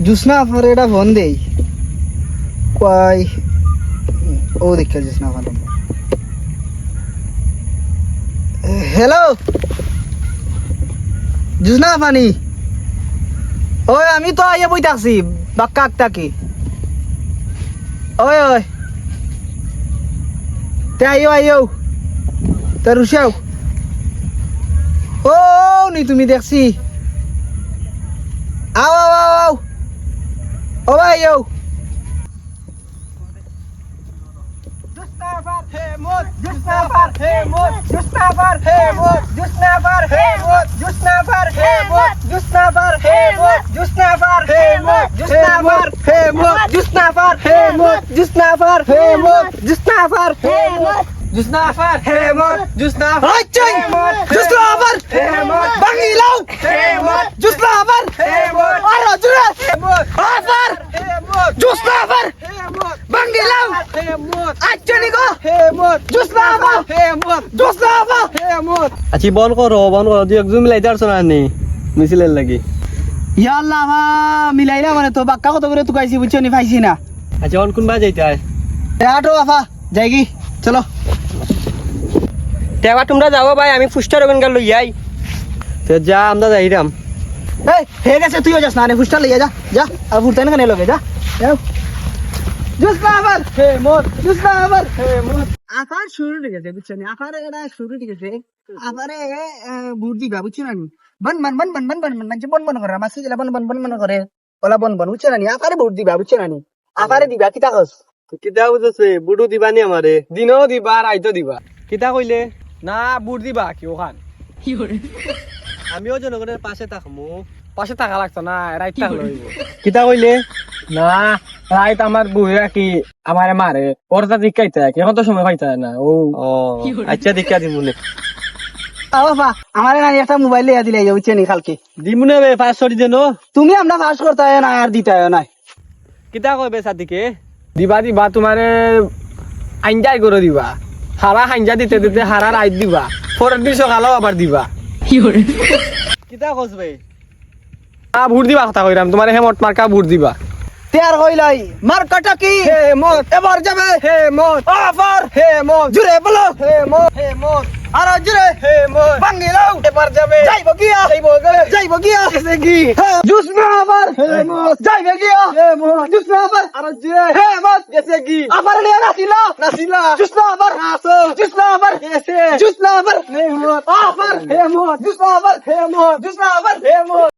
জুসনা আপনার এটা ফোন দেই কয় ও দেখে জুসনা ভালো হ্যালো জুসনা পানি ওই আমি তো আইয়া বই থাকছি বাক্কা আক্তাকি ওই ওই তে আইও তে রুশাও ও নি তুমি দেখছি আও আও আও আও ও ভাই আইও Justafar Hemut Justafar Hemut Justafar Hemut Justafar Hemut Justafar Hemut Justafar Hemut Justafar Hemut Justafar Hemut Justafar Hemut Justafar Hemut Justafar Hemut Justafar Hemut Justafar Hemut Justafar Hemut Bangilaw Hemut Justafar Hemut Arajura Hemut Afar Hemut Justafar Hemut Bangilaw Hemut Achanigo Hemut Justafar Hemut Justafar Hemut আচ্ছা বল করো দুই একজন মিলাই দাঁড়ছো না নি মিছিলের লাগি ইয়া আল্লাহ মা মিলাইলা মানে তো বাক্কা কত করে তুকাইছি বুঝছো নি পাইছি না আচ্ছা অন কোন বা যাইতে হয় আটো আফা যাইগি চলো তেবা তোমরা যাও ভাই আমি ফুস্টার ওখান গেল লই আই তো যা আমরা যাইরাম এই হে গেছে তুইও যাস না রে ফুস্টা লইয়া যা যা আর ফুরতেন কেন লগে যা যাও জুসনাফার হেমত জুসনাফার হেমত আফার শুরু হয়ে গেছে বুঝছো নি আফার এটা শুরু হয়ে গেছে আফারে বুদ্ধি বা বুঝছো না বন বন বন বন বন বন বন মানে বন বন করে মাসি গেলা বন বন বন বন করে ওলা বন বন বুঝছো না আফারে বুদ্ধি বা বুঝছো না আফারে দিবা কিতা কস কিতা বুঝছে বুড়ু দিবানি আমারে দিনও দিবা রাইতো দিবা কিতা কইলে না বুড় দিবা কি ওখান আমিও জনগণের পাশে থাকমু পাশে থাকা লাগতো না রাইট থাকলে হইব কিতা কইলে না রাইট আমার বুড়া কি আমারে মারে পরটা দিকাইতে এখন তো সময় পাইতে না ও ও আচ্ছা দেখা দিমুনে বাবা আমারে না একটা মোবাইল লিয়া দিলে বুঝছো নি কালকে দিমুনে বে পাস সরি দেন তুমি আমরা পাস করতে হয় না আর দিতে হয় না কিতা কইবে সাদিকে দিবা দিবা তোমারে আইনজাই করে দিবা হারা হাইঞ্জা দিতে দিতে হারা রাইট দিবা পরের দিন সকালেও আবার দিবা কিতা কসবে ভোট দিবা কথা কইরাম তোমার হেমত মার্কা ভোট দিবা তেয়ার হইলাই মার্কাটা কি হেমত এবার যাবে হেমত আফার হেমত জুড়ে বলো হেমত হেমত আর জুড়ে হেমত বাঙ্গিলাও এবার যাবে যাইব গিয়া যাইব গিয়া এসে কি জুসনা আবার হেমত যাইবে গিয়া হেমত জুসনা আবার আর জুড়ে হেমত এসে কি আবার নিয়ে নাসিলা নাসিলা জুসনা আবার আসো জুসনা আবার এসে জুসনা আবার হেমত আফার হেমত জুসনা আবার হেমত জুসনা আবার হেমত